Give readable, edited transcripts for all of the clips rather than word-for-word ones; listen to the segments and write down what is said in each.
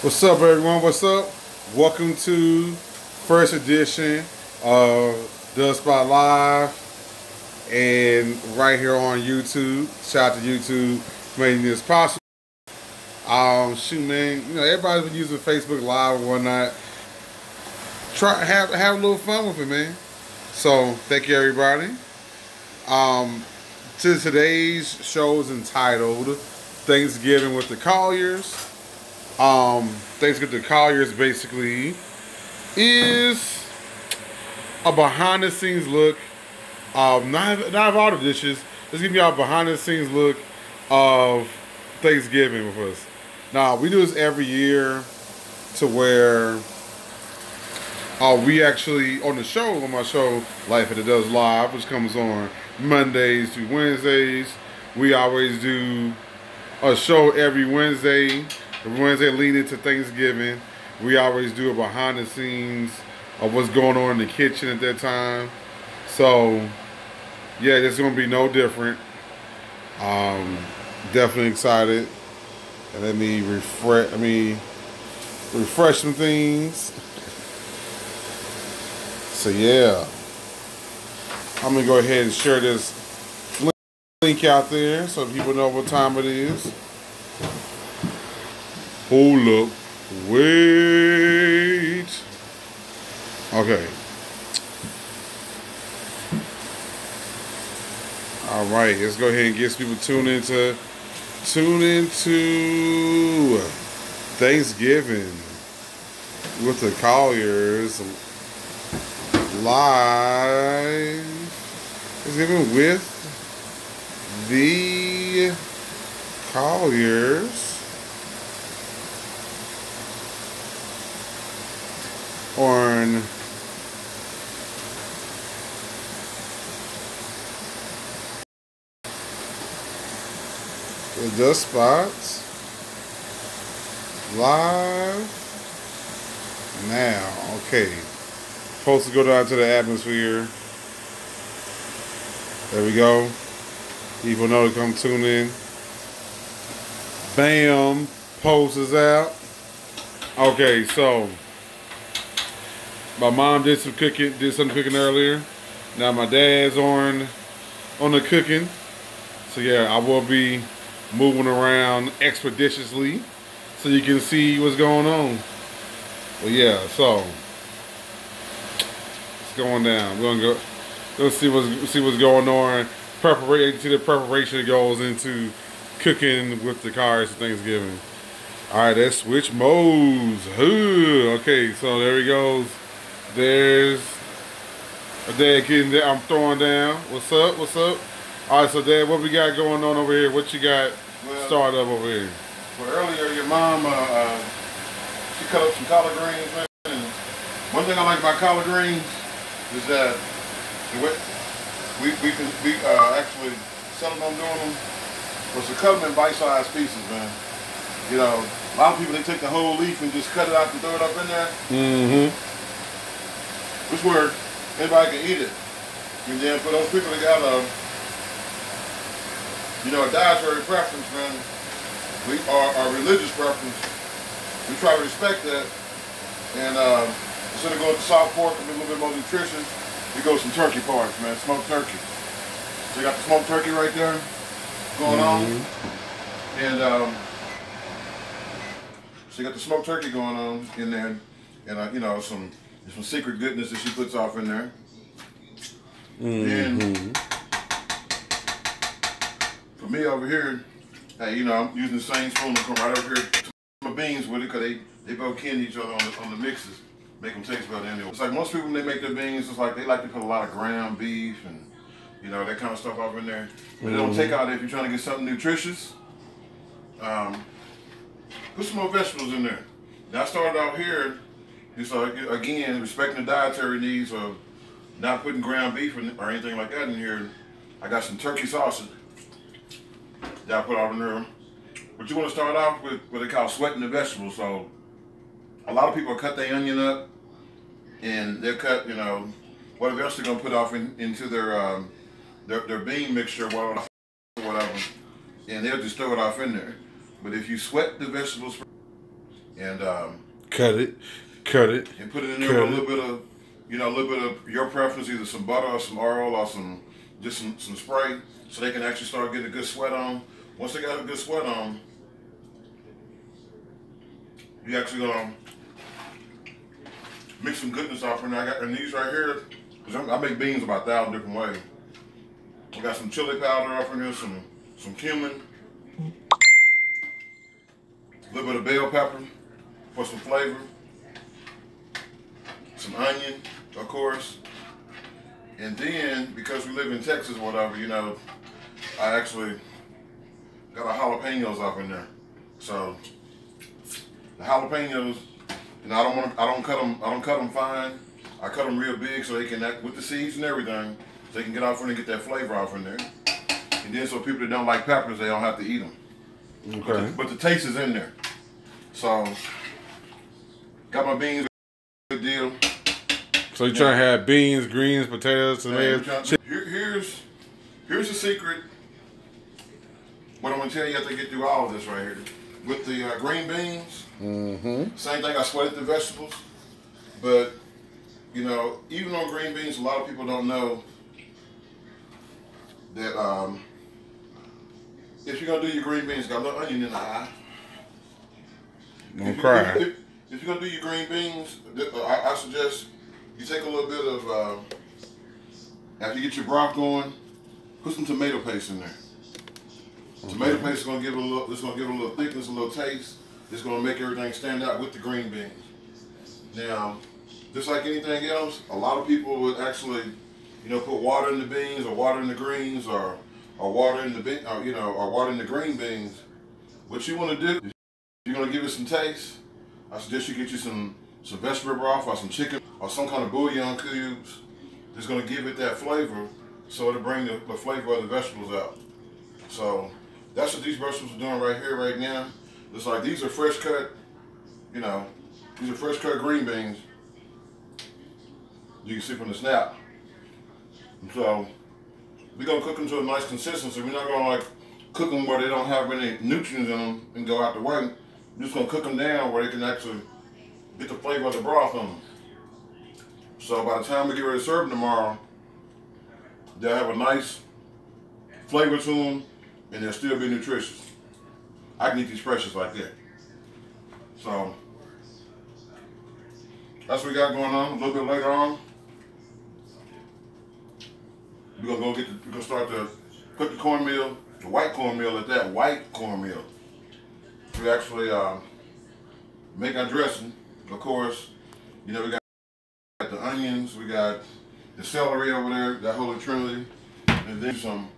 What's up, everyone? What's up? Welcome to first edition of The Spot Live, and right here on YouTube. Shout out to YouTube for making this possible. Shoot, man, you know everybody's been using Facebook Live and whatnot. Try have a little fun with it, man. So thank you, everybody. Today's show is entitled Thanksgiving with the Colliers. Thanksgiving with the Colliers basically is a behind the scenes look of not of all the dishes. Let's give y'all a behind the scenes look of Thanksgiving with us. Now we do this every year to where we actually on the show, on my show Life It Does Live, which comes on Mondays through Wednesdays. We always do a show every Wednesday. The Wednesday leading to Thanksgiving. We always do a behind the scenes of what's going on in the kitchen at that time. So yeah, it's gonna be no different. Definitely excited. And let me refresh some things. So yeah, I'm gonna go ahead and share this link out there so people know what time it is. Hold up, wait. Okay. All right, let's go ahead and get people tuned into Thanksgiving with the Colliers live. Thanksgiving with the Colliers on the spots live now. Okay, supposed to go down to the atmosphere. There we go. People know to come tune in. Bam, post is out. Okay, so my mom did some cooking, earlier. Now my dad's on the cooking. So yeah, I will be moving around expeditiously so you can see what's going on. Well yeah, so it's going down. We're gonna go see what's going on. See the preparation that goes into cooking with the cars for Thanksgiving. Alright, let's switch modes. Okay, so there he goes. There's a dad getting there. I'm throwing down. What's up? What's up? All right, so Dad, what we got going on over here? What you got started up over here? Well, earlier your mom, she cut up some collard greens, man. And one thing I like about collard greens is that we actually settled on doing them was to cut them in bite-sized pieces, man. You know, a lot of people, they take the whole leaf and just cut it out and throw it up in there. Mm-hmm. Which where anybody can eat it. And then for those people that got a dietary preference, man, our religious preference, we try to respect that. And instead of going to soft pork and be a little bit more nutritious, we go some turkey parts, man, smoked turkey. So you got the smoked turkey right there going on. And so you got the smoked turkey going on in there. And some secret goodness that she puts off in there. And for me over here, hey, I'm using the same spoon to come right over here to my beans with it because they both kin each other on the mixes, make them taste better anyway. It's like most people when they make their beans, it's like they like to put a lot of ground beef and that kind of stuff up in there. But they don't take out if you're trying to get something nutritious. Put some more vegetables in there. Now I started out here. So again, respecting the dietary needs of not putting ground beef or anything like that in here. I got some turkey sausage that I put out in there. But you want to start off with what they call sweating the vegetables. So a lot of people cut their onion up and they'll cut, whatever else they're gonna put off into their bean mixture or whatever, and they'll just throw it off in there. But if you sweat the vegetables and cut it, and put it in there with a little bit of, a little bit of your preference, either some butter or some oil or some spray, so they can actually start getting a good sweat on. Once they got a good sweat on, you actually gonna mix some goodness off in there. And these right here, because I make beans about 1,000 different ways. I got some chili powder off in here, some cumin, a little bit of bell pepper for some flavor, some onion, of course. And then, because we live in Texas or whatever, I actually got a jalapenos off in there. So the jalapenos, I don't cut them fine. I cut them real big so they can act with the seeds and everything, so they can get off in and get that flavor off in there. And then so people that don't like peppers, they don't have to eat them. Okay. But the taste is in there. So got my beans, good deal. So you're trying to have beans, greens, potatoes, tomatoes. Here's the secret. What I'm gonna tell you after I get through all of this right here. With the green beans, same thing. I sweated the vegetables, but even on green beans, a lot of people don't know that if you're gonna do your green beans, got a little onion in the eye. Don't cry. If you're gonna do your green beans, I suggest you take a little bit of after you get your broth going, put some tomato paste in there. Tomato paste is gonna give it a little. It's gonna give it a little thickness, a little taste. It's gonna make everything stand out with the green beans. Now, just like anything else, a lot of people would actually, put water in the beans or water in the greens or water in the or water in the green beans. What you want to do, if you're gonna give it some taste, I suggest you get you some vegetable broth or some chicken or some kind of bouillon cubes. That's gonna give it that flavor, so it'll bring the flavor of the vegetables out. So that's what these vegetables are doing right here, right now. It's like these are fresh cut, these are fresh cut green beans. You can see from the snap. So we're gonna cook them to a nice consistency. We're not gonna cook them where they don't have any nutrients in them and go out the way. We're just gonna cook them down where they can actually get the flavor of the broth on them. So by the time we get ready to serve them tomorrow, they'll have a nice flavor to them, and they'll still be nutritious. I can eat these precious like that. So that's what we got going on. A little bit later on, we're gonna start to cook the cornmeal, the white cornmeal at that, white cornmeal. We actually make our dressing. Of course, we got the onions, we got the celery over there, that Holy Trinity, and then some.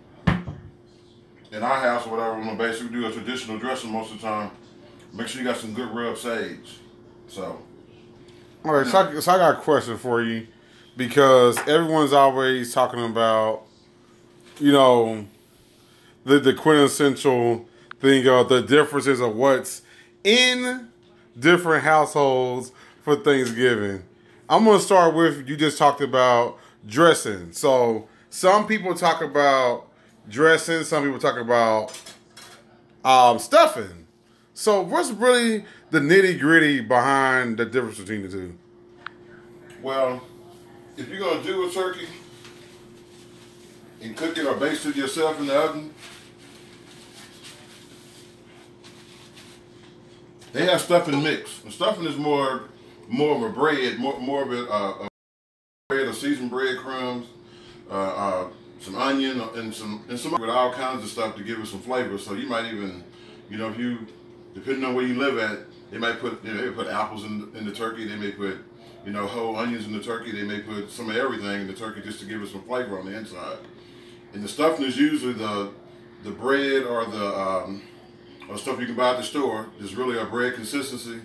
In our house or whatever, we're gonna basically do a traditional dressing most of the time. Make sure you got some good rub sage. So. All right, so I got a question for you, because everyone's always talking about, the quintessential thing of the differences of what's in different households for Thanksgiving. I'm gonna start with, you just talked about dressing. So some people talk about dressing, some people talk about stuffing. So what's really the nitty gritty behind the difference between the two? Well, if you're gonna do a turkey and cook it or baste it yourself in the oven, they have stuffing mix. And stuffing is more of a bread, more of a bread or seasoned breadcrumbs, some onion and some with all kinds of stuff to give it some flavor. So you might even, if you, depending on where you live at, they might put, they put apples in the turkey. They may put, whole onions in the turkey. They may put some of everything in the turkey just to give it some flavor on the inside. And the stuffing is usually the bread or the or stuff you can buy at the store. It's really a bread consistency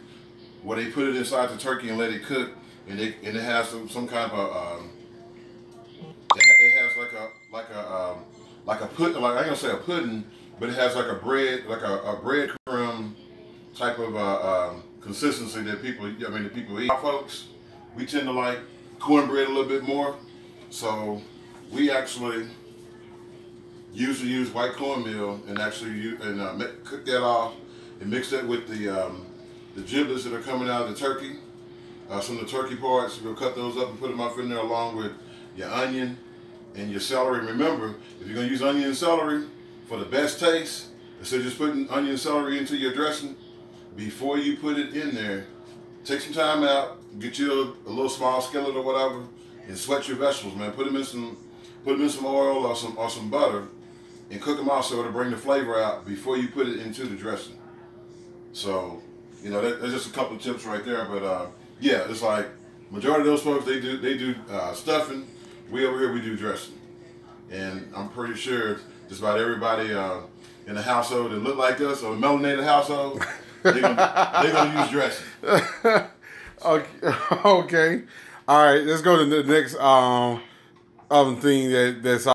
where they put it inside the turkey and let it cook, and it has some kind of it has like a pudding. Like I ain't gonna say a pudding, but it has like a bread, like a breadcrumb type of consistency that people eat. Our folks, we tend to like cornbread a little bit more, so we actually usually use white cornmeal and actually cook that off and mix that with the the giblets that are coming out of the turkey. Some of the turkey parts, we'll cut those up and put them up in there along with your onion and your celery. Remember, if you're going to use onion and celery for the best taste, instead of just putting onion and celery into your dressing, before you put it in there, take some time out, get you a little small skillet or whatever, and sweat your vegetables, man. Put them in some oil or some butter, and cook them also to bring the flavor out before you put it into the dressing. So, you know, there's just a couple of tips right there, but yeah, it's like majority of those folks they do stuffing. We over here we do dressing, and I'm pretty sure just about everybody in the household that look like us or the melanated household, they're gonna use dressing. Okay. All right. Let's go to the next other thing that's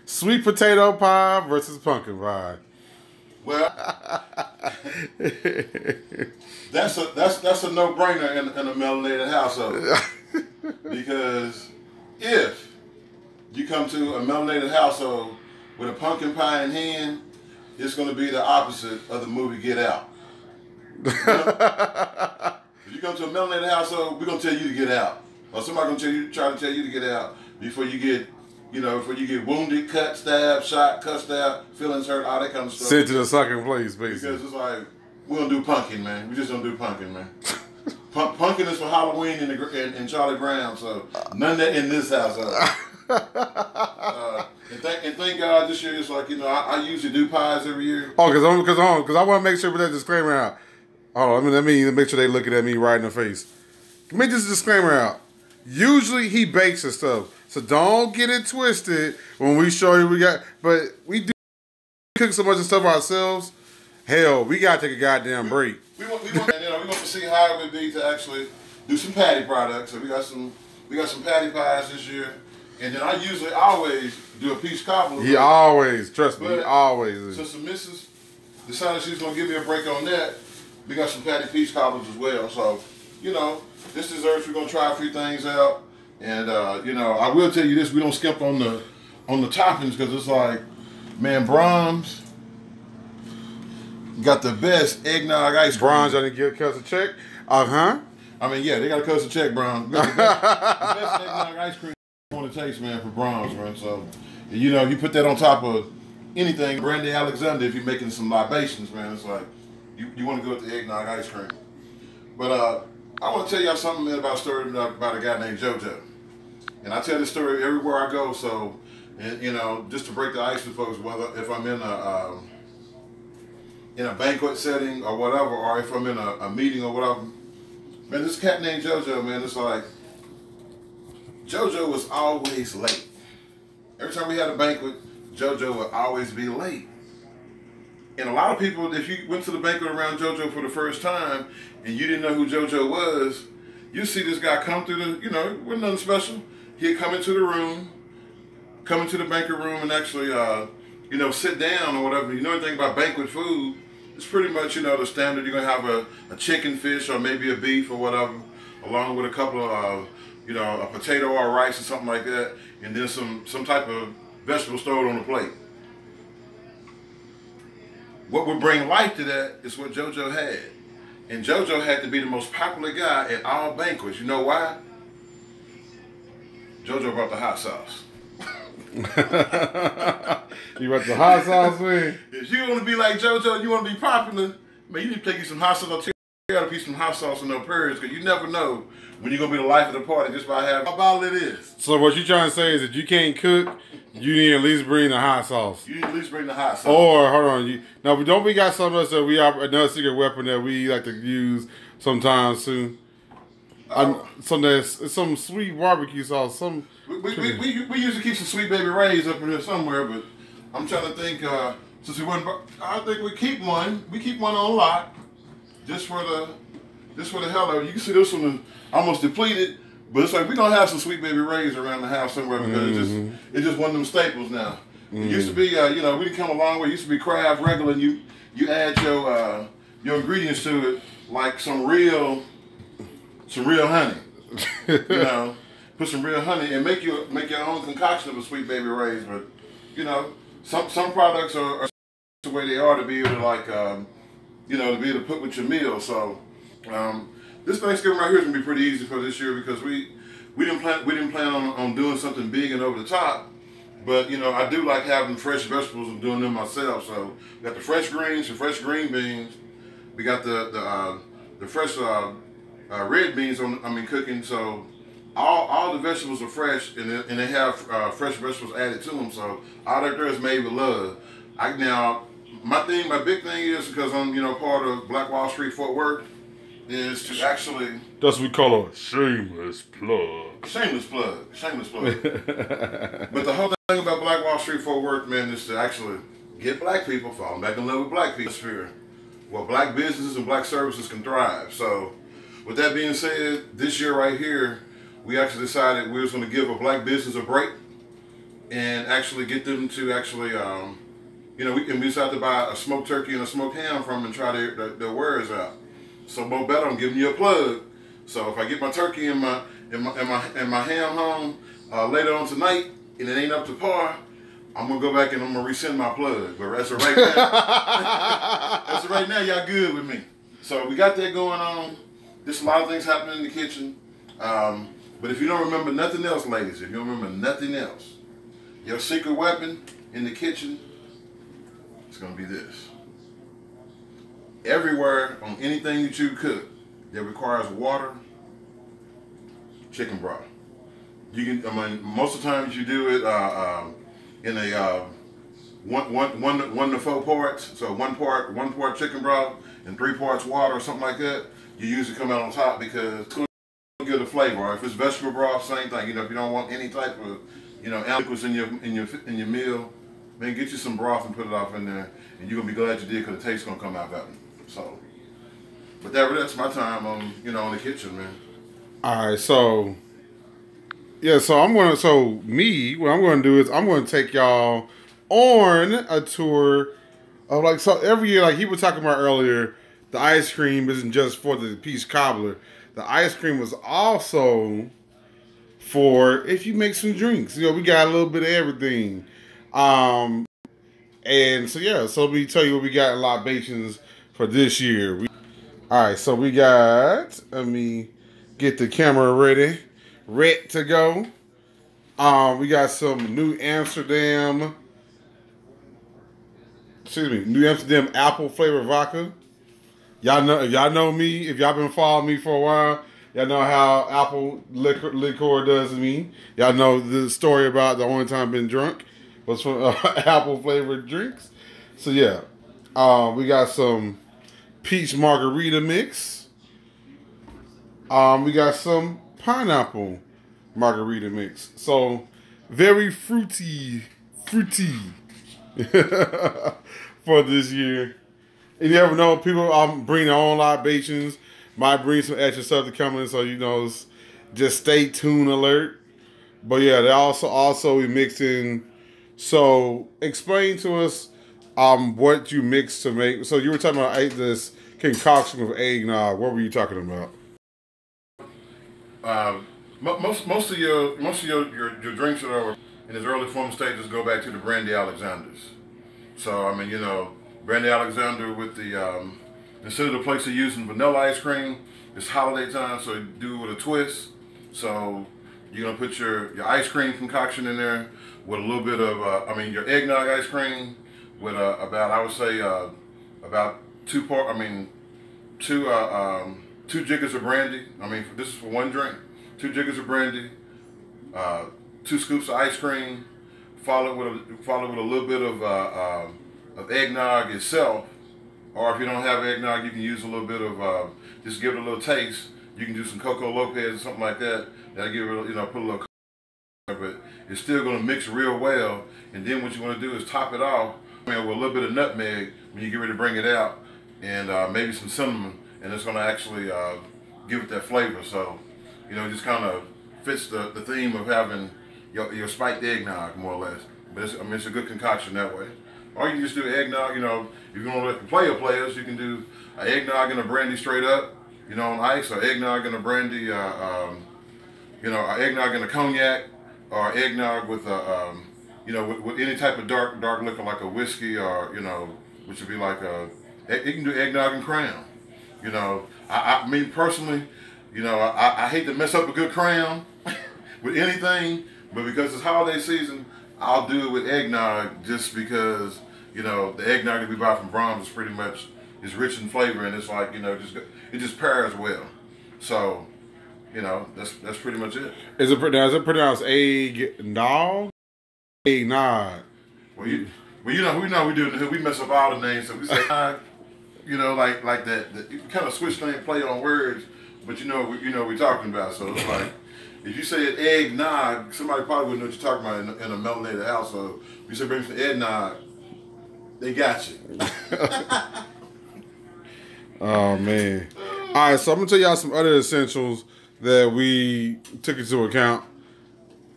sweet potato pie versus pumpkin pie. Well, that's a no-brainer in a melanated household, because if you come to a melanated household with a pumpkin pie in hand, it's going to be the opposite of the movie Get Out. You know? If you come to a melanated household, we're going to tell you to get out, or somebody's going to try to tell you to get out before you get. You know, before you get wounded, cut, stabbed, shot, cut, stabbed, feelings hurt, all that kind of stuff. Sent to the second place, basically. Because it's like, we don't do pumpkin, man. We just don't do pumpkin, man. Pumpkin is for Halloween and Charlie Brown, so none of that in this house. And thank God this year, it's like, you know, I usually do pies every year. Oh, because I want to make sure we put that disclaimer out. Oh, let me make sure they looking at me right in the face. Make this disclaimer out. Usually he bakes and stuff. So don't get it twisted when we show you we got, but we do cook so much of stuff ourselves. Hell, we gotta take a goddamn break. We want to see how it would be to actually do some patty products. So we got some patty pies this year, and then I usually always do a peach cobbler. He always, trust me, he always is. Since the missus decided she's gonna give me a break on that, we got some patty peach cobblers as well. So, you know, this desserts we're gonna try a few things out. And you know, I will tell you this: we don't skip on the toppings, because it's like, man, Brahms got the best eggnog ice cream. Brahms, I didn't give us a check. I mean, yeah, they got to cut us a check, Brahms. The best eggnog ice cream you want to taste, man, for Brahms, man. So, you know, you put that on top of anything, Brandy Alexander, if you're making some libations, man, it's like you want to go with the eggnog ice cream. But I want to tell y'all something, man, about a story about a guy named JoJo. And I tell this story everywhere I go, so, and, you know, just to break the ice with folks, whether if I'm in a banquet setting or whatever, or if I'm in a meeting or whatever. Man, this cat named JoJo, man, it's like, JoJo was always late. Every time we had a banquet, JoJo would always be late. And a lot of people, if you went to the banquet around JoJo for the first time and you didn't know who JoJo was, you see this guy come through the, you know, it wasn't nothing special. He'd come into the room, come into the banquet room and actually, you know, sit down or whatever. You know anything about banquet food, it's pretty much, you know, the standard. You're going to have a chicken, fish, or maybe a beef or whatever, along with a couple of, you know, a potato or rice or something like that, and then some type of vegetable stored on the plate. What would bring life to that is what JoJo had. And JoJo had to be the most popular guy at all banquets. You know why? JoJo brought the hot sauce. You brought the hot sauce, man? If you want to be like JoJo, you want to be popular, man, you need to take you some hot sauce. You got to be some hot sauce in those periods, because you never know when you're going to be the life of the party just by having how bottle it is. So what you're trying to say is that you can't cook, you need to at least bring the hot sauce. You need to at least bring the hot sauce. Or, hold on, we got something else that we have, another secret weapon that we like to use sometimes soon. Some sweet barbecue sauce. We usually keep some Sweet Baby Ray's up in there somewhere, but I'm trying to think, since we went, I think we keep one. We keep one on lock, just for the hell of it. You can see this one is almost depleted, but it's like we don't have some Sweet Baby Ray's around the house somewhere, because it's just one of them staples now. It used to be, you know, we didn't come a long way. It used to be Kraft regular, and you add your ingredients to it, like some real honey. You know, put some real honey and make your own concoction of a Sweet Baby Ray's. But you know, some products are the way they are to be able to, like, you know, to be able to put with your meal. So this Thanksgiving right here is gonna be pretty easy for this year because we didn't plan on doing something big and over the top. But you know, I do like having fresh vegetables and doing them myself. So we got the fresh greens, the fresh green beans. We got the fresh red beans cooking. So all the vegetables are fresh, and they have fresh vegetables added to them. So all that there is made with love. My big thing is because I'm part of Black Wall Street Fort Worth is to actually. That's what we call a shameless plug. Shameless plug. Shameless plug. But the whole thing about Black Wall Street Fort Worth, man, is to actually get black people falling back in love with black people. Well, black businesses and black services can thrive. So, with that being said, this year right here, we actually decided we was going to give a black business a break and actually get them to actually, we decided to buy a smoked turkey and a smoked ham from them and try their wares out. So, Mo Better, I'm giving you a plug. So, if I get my turkey and my ham home later on tonight and it ain't up to par, I'm gonna go back and I'm gonna rescind my plug. But as of right now, y'all good with me. So we got that going on. There's a lot of things happening in the kitchen. But if you don't remember nothing else, ladies, if you don't remember nothing else, your secret weapon in the kitchen is gonna be this. Everywhere on anything that you cook that requires water, chicken broth. Most of the times you do it in a 1 to 4 parts. So one part chicken broth and 3 parts water or something like that. You usually come out on top because it's going to give the flavor. Or if it's vegetable broth, same thing. If you don't want any type of liquids in your meal, man, get you some broth and put it off in there, and you're gonna be glad you did because the taste's gonna come out better. So, but that's my time on in the kitchen, man. All right, so. Yeah, what I'm going to do is I'm going to take y'all on a tour of every year, like he was talking about earlier, the ice cream isn't just for the peach cobbler. The ice cream was also for if you make some drinks. We got a little bit of everything. And so let me tell you what we got in libations for this year. All right, so we got, let me get the camera ready to go. We got some New Amsterdam apple flavored vodka. Y'all know me. If y'all been following me for a while, y'all know how apple liquor does to me. Y'all know the story about the only time I've been drunk was from apple flavored drinks. So we got some peach margarita mix. We got some pineapple margarita mix. So very fruity for this year. And you never know, people bring their own libations, might bring some extra stuff to come in, so just stay tuned alert. But they also we mix in. So explain to us what you mix to make. So you were talking about this concoction of eggnog. What were you talking about? Most of your drinks that are in its early form stages go back to the Brandy Alexanders. So Brandy Alexander with the instead of the place of using vanilla ice cream, it's holiday time, so you do it with a twist. So you're gonna put your ice cream concoction in there with a little bit of your eggnog ice cream with about 2 jiggers of brandy. This is for one drink. 2 jiggers of brandy, 2 scoops of ice cream, follow with a little bit of eggnog itself. Or if you don't have eggnog, you can use a little bit of just give it a little taste. You can do some Coco Lopez or something like that. That'll give it put a little, but it's still going to mix real well. And then what you want to do is top it off with a little bit of nutmeg when you get ready to bring it out, and maybe some cinnamon, and it's going to actually give it that flavor. So it just kind of fits the theme of having your spiked eggnog, more or less. But it's a good concoction that way. Or you can just do eggnog, if you want to let the players, you can do an eggnog and a brandy straight up, on ice, or eggnog and a brandy, an eggnog and a cognac, or eggnog with with any type of dark liquor like a whiskey, or which would be like You can do eggnog and crown. You know, I mean personally, you know, I hate to mess up a good crown with anything, but because it's holiday season, I'll do it with eggnog just because, you know, the eggnog that we buy from Brahms is pretty much is rich in flavor, and it's like, you know, it just pairs well. So, you know, that's pretty much it. Is it pronounced eggnog? Eggnog. Well, you know we do in the hood. We mess up all the names, so we say you know, like that. You kind of switch things, play on words, but you know what we're talking about. So it's like if you say eggnog, somebody probably wouldn't know what you're talking about in a melanated household. If you say bring some eggnog, they got you. Oh man! All right, so I'm gonna tell y'all some other essentials that we took into account.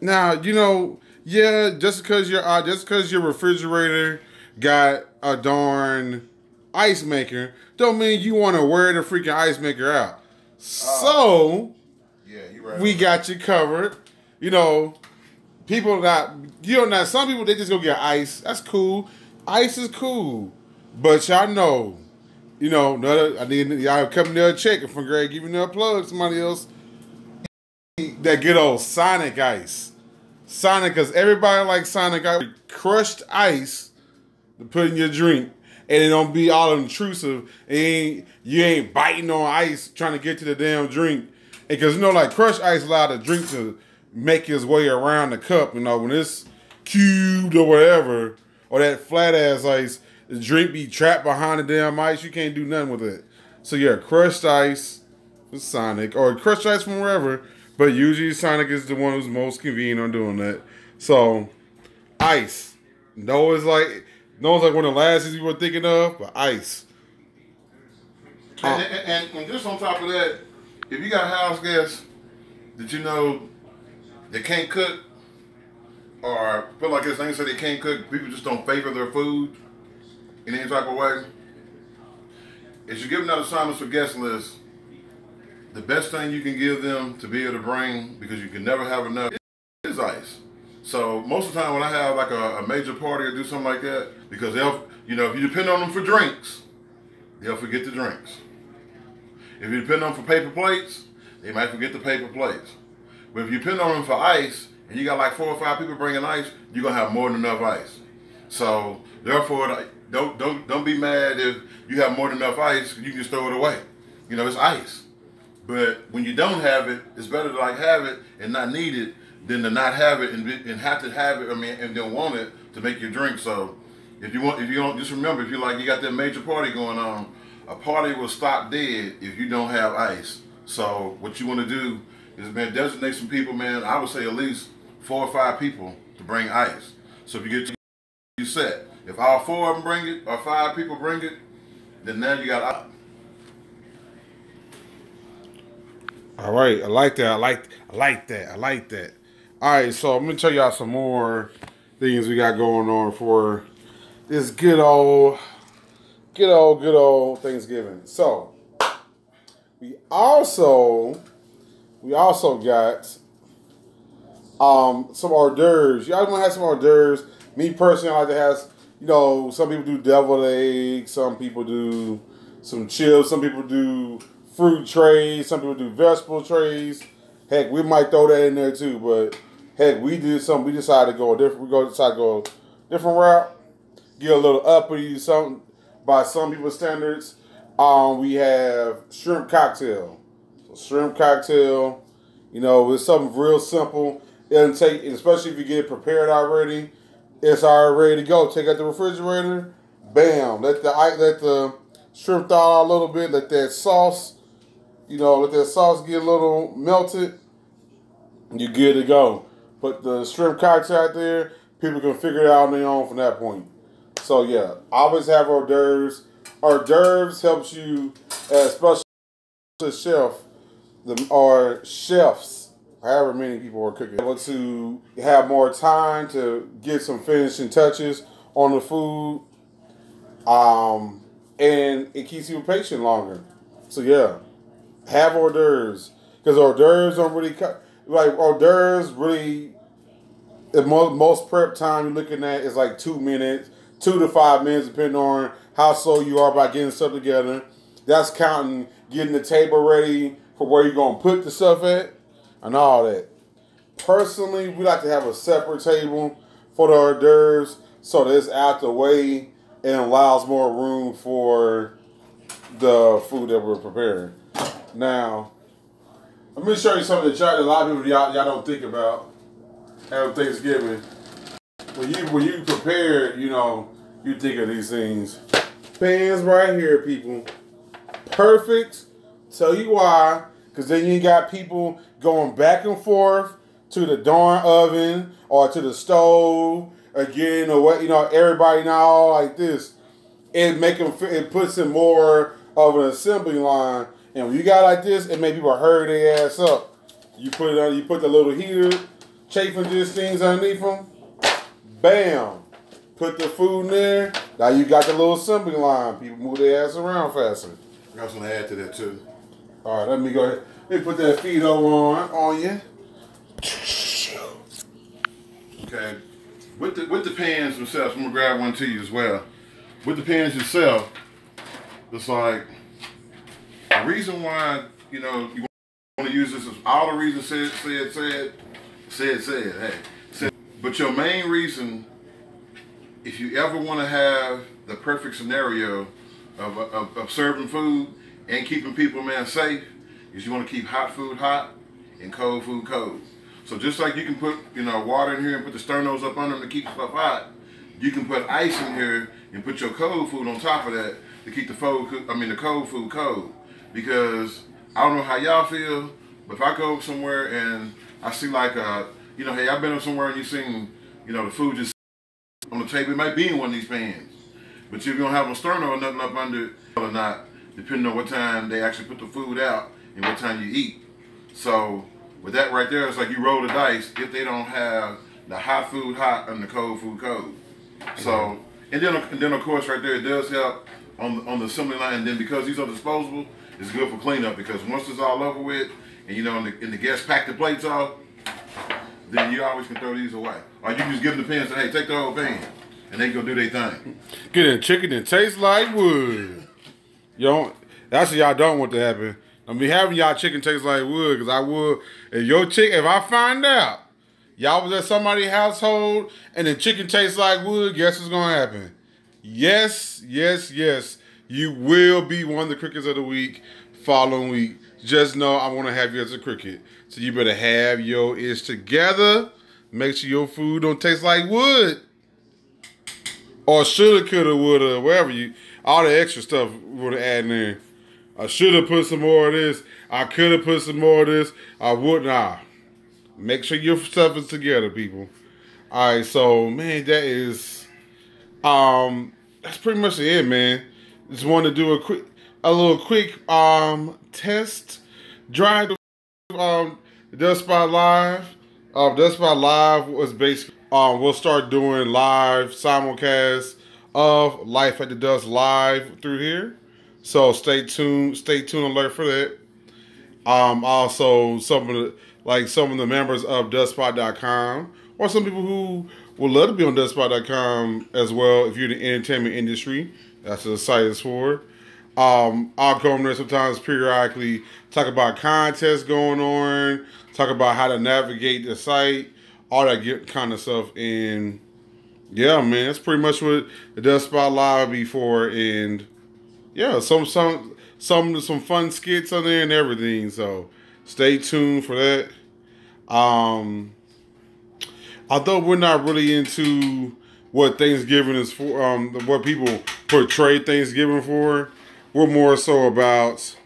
Now, you know, yeah, just because your refrigerator got a darn ice maker, don't mean you want to wear the freaking ice maker out. So, yeah, you're right. We got you covered. You know, some people they just go get ice. That's cool. Ice is cool, but y'all know. You know, I need y'all come there check from Greg, give me another plug, somebody else. That good old Sonic ice. Sonic, because everybody likes Sonic ice. Crushed ice to put in your drink, and it don't be all intrusive. You ain't biting on ice trying to get to the damn drink. Because, you know, like crushed ice allow the drink to make its way around the cup. You know, when it's cubed or whatever, or that flat ass ice, the drink be trapped behind the damn ice. You can't do nothing with it. So yeah, crushed ice from Sonic, or crushed ice from wherever. But usually Sonic is the one who's most convenient on doing that. So ice. Noah's like one of the last things you were thinking of, but ice. And just on top of that, if you got house guests that you know they can't cook, or feel like this thing say they can't cook, people just don't favor their food in any type of way. If you're giving out assignments for guest lists, the best thing you can give them to be able to bring, because you can never have enough, is ice. So most of the time when I have like a major party or do something like that, because they'll, you know, if you depend on them for drinks, they'll forget the drinks. If you depend on them for paper plates, they might forget the paper plates. But if you depend on them for ice, and you got like 4 or 5 people bringing ice, you're gonna have more than enough ice. So therefore, don't be mad if you have more than enough ice. You can just throw it away. You know, it's ice. But when you don't have it, it's better to like have it and not need it than to not have it and have to have it. I mean, and then want it to make your drink. So if you don't, just remember, if you got that major party going on, a party will stop dead if you don't have ice. So what you want to do is, man, designate some people, man. I would say at least 4 or 5 people to bring ice. So if you get you set. If all 4 of them bring it or 5 people bring it, then now you got ice. All right, I like that. I like that. All right, so I'm gonna tell y'all some more things we got going on for this good old Thanksgiving. So we also got some hors d'oeuvres. Y'all want to have some hors d'oeuvres? Me personally, I like to have, you know, some people do deviled eggs, some people do some chips, some people do fruit trays, some people do vegetable trays. Heck, we might throw that in there too, but heck, we decided to go a different route. Get a little uppity something by some people's standards. We have shrimp cocktail. So shrimp cocktail, you know, it's something real simple. It'll take, especially if you get it prepared already, it's already ready to go. Take out the refrigerator, bam. Let the shrimp thaw out a little bit. Let that sauce get a little melted. You're good to go. Put the shrimp cocktail out there. People can figure it out on their own from that point. So yeah, always have hors d'oeuvres. Hors d'oeuvres helps you, especially the chefs, however many people are cooking, able to have more time to get some finishing touches on the food, and it keeps you patient longer. So yeah, have hors d'oeuvres, because hors d'oeuvres don't really hors d'oeuvres really. The most prep time you're looking at is like 2 minutes, 2 to 5 minutes, depending on how slow you are about getting stuff together. That's counting getting the table ready for where you're going to put the stuff at and all that. Personally, we like to have a separate table for the hors d'oeuvres so that it's out the way and allows more room for the food that we're preparing. Now, let me show you something that a lot of people y'all don't think about at Thanksgiving. When you prepare, you know, you think of these things. Pans right here, people. Perfect. Tell you why. Because then you got people going back and forth to the darn oven or to the stove again, or what, you know, everybody now all like this. It puts in more of an assembly line. And when you got like this, it make people hurry their ass up. You put it on, you put the little heater, chafing just things underneath them. Bam. Put the food in there. Now you got the little assembly line. People move their ass around faster. I got something to add to that too. All right, let me go ahead. Let me put that feed over on you. Okay. With the pans themselves, I'm gonna grab one to you as well. With the pans itself, it's like the reason why, you know, you want to use this is all the reasons said. But your main reason, if you ever want to have the perfect scenario of serving food and keeping people, man, safe, is you want to keep hot food hot and cold food cold. So just like you can put, you know, water in here and put the sternos up under them to keep stuff hot, you can put ice in here and put your cold food on top of that to keep the cold food cold. Because I don't know how y'all feel, but if I go somewhere and I see like you know, hey, I've been somewhere and you seen, you know, the food just on the table, it might be in one of these pans. But if you don't have a sterno or nothing up under it or not, depending on what time they actually put the food out and what time you eat. So with that right there, it's like you roll the dice if they don't have the hot food hot and the cold food cold. So, and then of course right there, it does help on the assembly line. And then because these are disposable, it's good for cleanup, because once it's all over with and, you know, and the guests pack the plates off, then you always can throw these away. Or you can just give them the pan and say, hey, take the whole pan, and they go do their thing. Get a chicken that tastes like wood. That's what y'all don't want to happen. I'm be having y'all chicken taste like wood, because I would, if I find out y'all was at somebody's household and the chicken tastes like wood, guess what's gonna happen? Yes, yes, yes. You will be one of the crickets of the week following week. Just know I want to have you as a cricket. So you better have your ish together. Make sure your food don't taste like wood. Or shoulda, coulda, woulda, whatever all the extra stuff would have added in there. I should have put some more of this. I could have put some more of this. I would not. Make sure your stuff is together, people. All right, so man, that's pretty much it, man. Just wanted to do a little quick test drive to Dust Spot Live. Dust Spot Live was basically we'll start doing live simulcasts of Life at the Dust live through here. So stay tuned alert for that. Also some of the members of dustspot.com, or some people who would love to be on dustspot.com as well. If you're in the entertainment industry, that's what the site is for. I'll come there sometimes periodically, talk about contests going on, talk about how to navigate the site, all that kind of stuff. And yeah, man, that's pretty much what the Dust Spot Live be for. And yeah, some fun skits on there and everything. So stay tuned for that. Although we're not really into what Thanksgiving is for, what people portray Thanksgiving for, we're more so about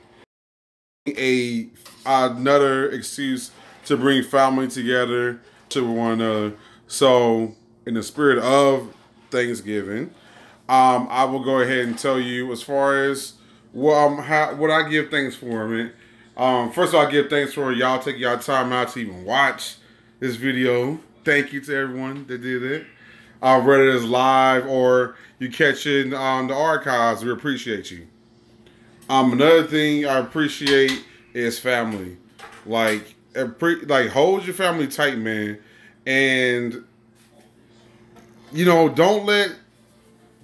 another excuse to bring family together to one another. So in the spirit of Thanksgiving, I will go ahead and tell you as far as what I give thanks for, man. First of all, I give thanks for y'all taking y'all time out to even watch this video. Thank you to everyone that did it. Whether it's live or you catch it on the archives, we appreciate you. Another thing I appreciate is family. Like hold your family tight, man. And, you know, don't let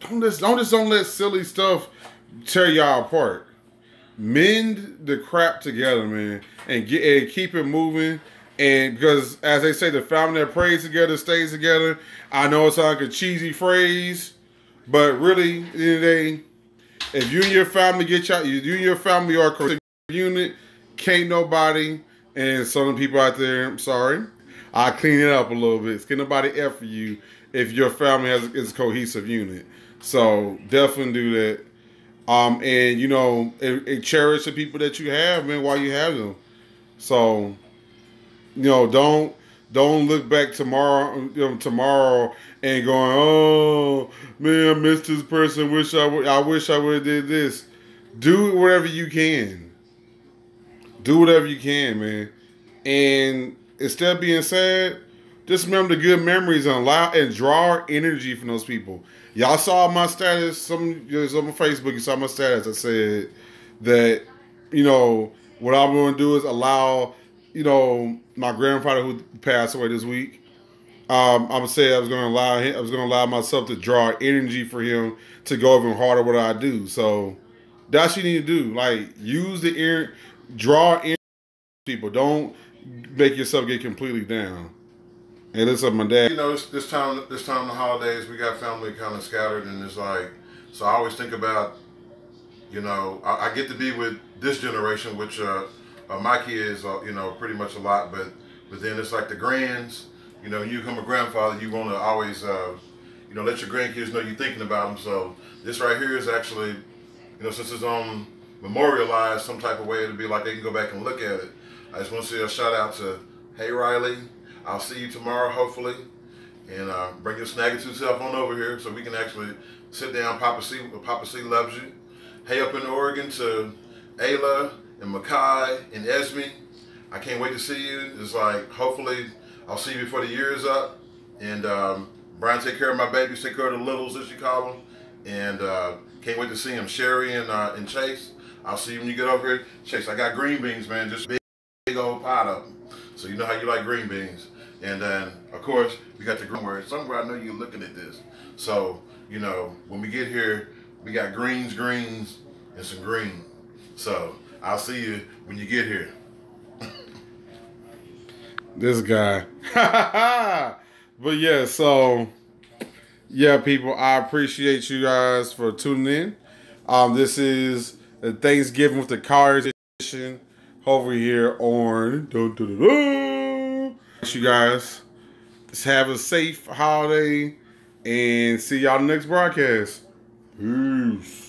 don't let silly stuff tear y'all apart. Mend the crap together, man, and keep it moving. And because, as they say, the family that prays together stays together. I know it's like a cheesy phrase, but really, at the end of the day, if you and your family you and your family are a cohesive unit, can't nobody, and some of the people out there, I'm sorry, I'll clean it up a little bit. Can't nobody F for you if your family is a cohesive unit. So definitely do that. And you know, and cherish the people that you have, man, while you have them. So, you know, don't look back tomorrow and going, oh man, I missed this person. I wish I would have did this. Do whatever you can. Do whatever you can, man. And instead of being sad, just remember the good memories and draw energy from those people. Y'all saw my status, some on my Facebook, you saw my status. I said that, you know, what I'm going to do is allow, you know, my grandfather who passed away this week. I'm gonna say I was gonna allow myself to draw energy for him to go even harder what I do. So that's what you need to do. Like, use the air, draw in people. Don't make yourself get completely down. Hey, listen, my dad. You know, this time of the holidays, we got family kind of scattered, and it's like, so I always think about, you know, I get to be with this generation, which my kids, you know, pretty much a lot, but then it's like the grands. You know, you become a grandfather, you want to always, you know, let your grandkids know you're thinking about them. So this right here is actually, you know, since it's memorialized some type of way, it'll be like they can go back and look at it. I just want to say a shout out to, hey Riley, I'll see you tomorrow, hopefully, and bring your Snaggletooth self on over here so we can actually sit down. Papa C loves you. Hey, up in Oregon to Ayla and Makai and Esme, I can't wait to see you. It's like, hopefully, I'll see you before the year is up. And Brian, take care of my babies, take care of the littles, as you call them. And can't wait to see them. Sherry and Chase, I'll see you when you get over here. Chase, I got green beans, man, just big old pot of them. So you know how you like green beans. And then, of course, we got the green word. Somewhere I know you're looking at this. So, you know, when we get here, we got greens, and some green. So I'll see you when you get here. This guy. But yeah, so yeah, people, I appreciate you guys for tuning in. This is Thanksgiving with the Colliers edition over here on you guys. Just have a safe holiday and see y'all next broadcast. Peace.